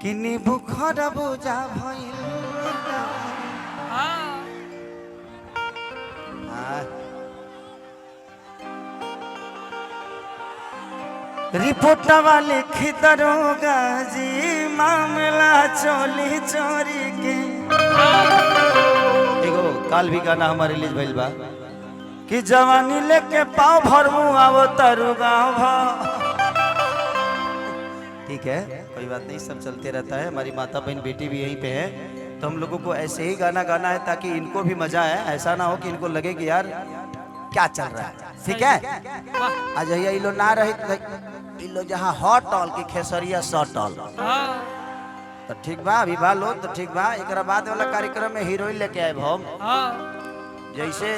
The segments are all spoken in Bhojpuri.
किनी बुखर बुझा भइल रिपोर्ट वाले खिदरोगा जी मामला चोली चोरी के एगो काल भी गाना हमारे रिलीज भइल बा कि जवानी लेके पाँव भरमू आवो तरु गाँव ठीक है, कोई बात नहीं, सब चलते रहता है। हमारी माता बहन बेटी भी यहीं पे है, तो हम लोगों को ऐसे ही गाना गाना है ताकि इनको भी मजा आए। ऐसा ना हो कि इनको लगे कि यार क्या चल रहा है। ठीक है, आज ये लो ना रही लो जहाँ हॉट ऑल की खेसरिया शॉर्ट ऑल तो ठीक बा, अभी बा लो तो ठीक बा। एक बाद वाला कार्यक्रम में हीरोइन लेके आए हम, जैसे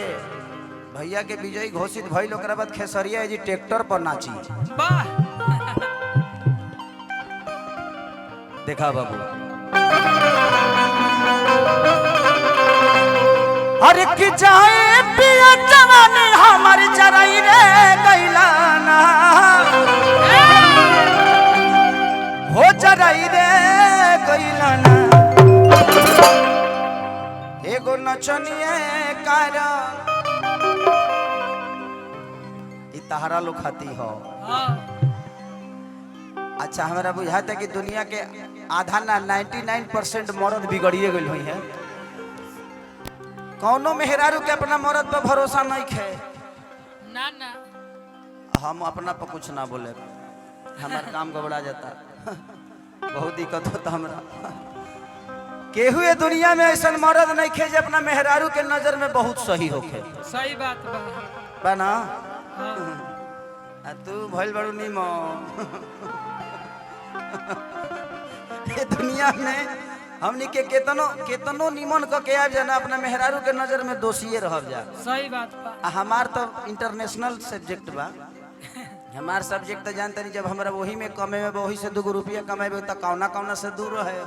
भैया के विजयी घोषित भइल ओकरा बाद खेसरिया जी ट्रैक्टर पर नाची। देखा बाबू, अरे कि जाए पिया जवानी हमारी जराई रे गइलाना हो जराई रे गइलाना एगो नचनिए कारण तहरा लोग खाती हो। अच्छा, हमारा बुझाता है कि दुनिया के आधा ना 99% मर्द बिगड़िए गई हुई है। कौनो मेहरारू के अपना मर्द पर भरोसा नहीं है ना ना। हम अपना पर कुछ ना बोले, हमारा काम गबड़ा जाता बहुत दिक्कत होता हमरा। केहू ये दुनिया में ऐसा मर्द नहीं है जो अपना मेहरारू के नजर में बहुत सही होखे। सही बात बा ना। तू भइल बड़ू नीमो ये दुनिया में हमनी के केतनो निमन क के आब जाना अपना मेहरारू के नजर में दोषिए रह जा। सही बात बा। हमार तो इंटरनेशनल सब्जेक्ट बा। हमार सब्जेक्ट तो जानते नहीं, जब हमरा वही में कमेबे वही से 2 रुपया कमेबे तो कौना कौना से दूर रहे।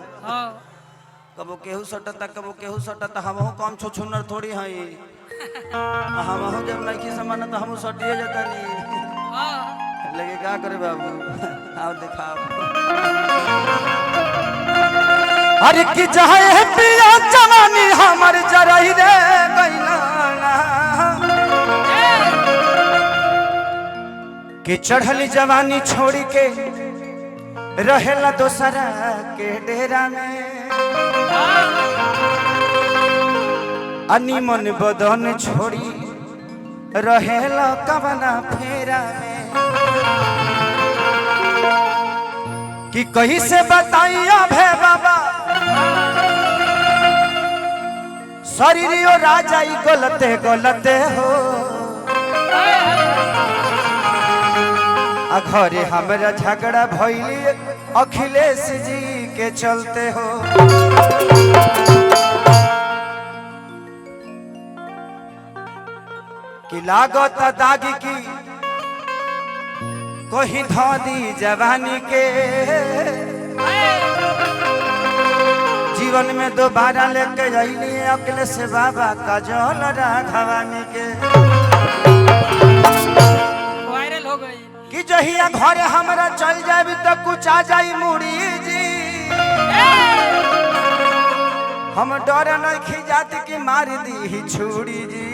कबो केहू सटता कबो केहू सटता, हमहू कम छुछुनर थोड़ी हई। हमहू जब नहीं की समान तो हमहू सटिए जाता नहीं लगे क्या करे बाबू। आओ दिखाओ, अरे कि चाहे पिया जवानी हमर जराई रे गइलाना कि चढ़ली जवानी छोड़ी के रहेला दोसरा के डेरा में। अनिमन बदन छोड़ी रहेला कवना फेरा में। कि कहीं से बताइया भे बाबा शरीरियो राजा ही गलते गलते हो। घरे हमरा झगड़ा भइली अखिलेश जी के चलते हो। कि लागत दागी की कोई धी जवानी के जीवन में दोबारा लेके अइली अखिलेश बाबा का जल राघवानी के। वायरल हो गई कि जहिया घर हमरा चल जाबी तो कुछ आ जाई मुड़ी जी। हम डर नहीं खिजात कि मार दी छुरी जी।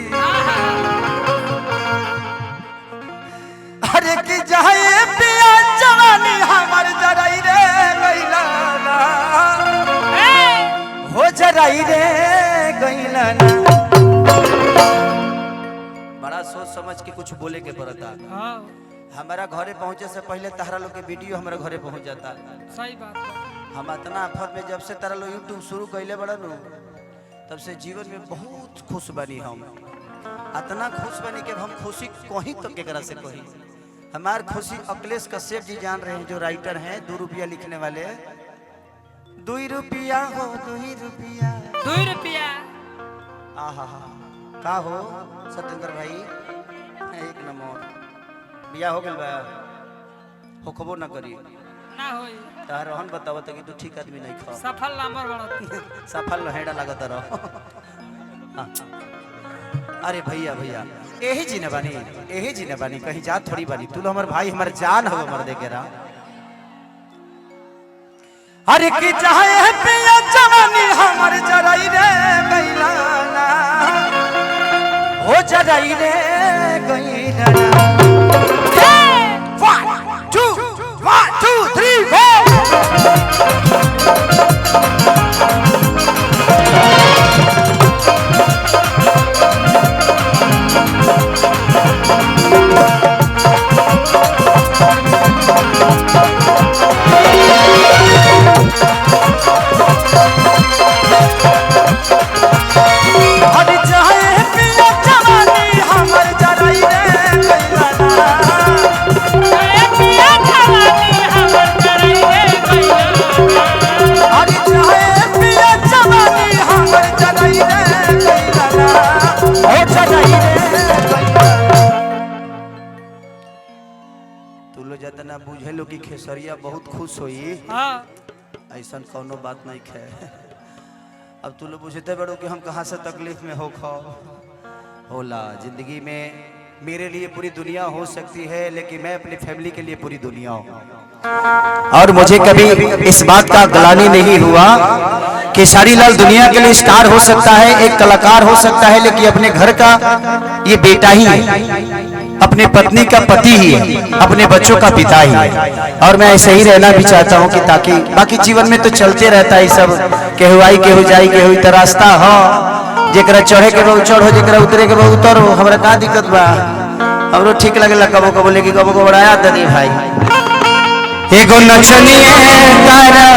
अरे कि जाए पिया जवानी हमर जराई रे गइलाना हो जराई रे गइलाना। बड़ा सोच समझ के कुछ बोले के पड़ता। हमारा घरे पहुंचे से पहले तहरा लोग के वीडियो हमारे घरे पहुंच जाता। सही बात है। हम इतना आफत में जब से तारा लोग यूट्यूब शुरू कैले बड़ा नु तब से जीवन में बहुत खुश बनी। हम इतना खुश बनी कि हम खुशी कहीं तो केकरा से कहीं। हमार खुशी अखिलेश कश्यप जी जान रहे हैं, जो राइटर हैं 2 रुपया लिखने वाले। 2 रुपया हो 2 रुपया 2 रुपया। आहा का हो सत्येंद्र भाई, एक नंबर बिया हो गल बा होखबो ना करी ना होई। तार रहन बताव त कि तू ठीक आदमी नहीं खा। सफल नंबर बड़ा सफल हेड़ा लागत रहो। अरे भैया भैया यही जी ने बानी कहीं जा थोड़ी बानी। तू हमार भाई हमार जान हो मर दे के रहा। अरे की चाहे पिया जवानी हमर जराई रे गइलाना हो जराई रे गइलाना 1 2 3 4 जतना बुझे लो कि खेसरिया बहुत खुश होई हाँ ऐसा कोनो बात नहीं है। अब तू लोग पूछते बड़ो कि हम कहाँ से तकलीफ में होला जिंदगी में मेरे लिए पूरी दुनिया हो सकती है लेकिन मैं अपनी फैमिली के लिए पूरी दुनिया हूँ। और मुझे कभी इस बात का ग्लानि नहीं हुआ कि सारीलाल दुनिया के लिए स्टार हो सकता है, एक कलाकार हो सकता है, लेकिन अपने घर का ये बेटा ही है, अपने पत्नी का पति ही है, अपने बच्चों का पिता ही है। और मैं ऐसे ही रहना भी चाहता हूँ कि ताकि बाकी जीवन में तो चलते रहता है सब, केहू आई केहू जाई केहू तो रास्ता हो, जेकरा चढ़े के बहुत चढ़ो, जेकरा उतरे के बहुत उतरो, हमरा का दिक्कत बा, हमरो ठीक लगेला कबो कबो, लेकिन कबो कबो आया दे भाई एगो नचनिए तारा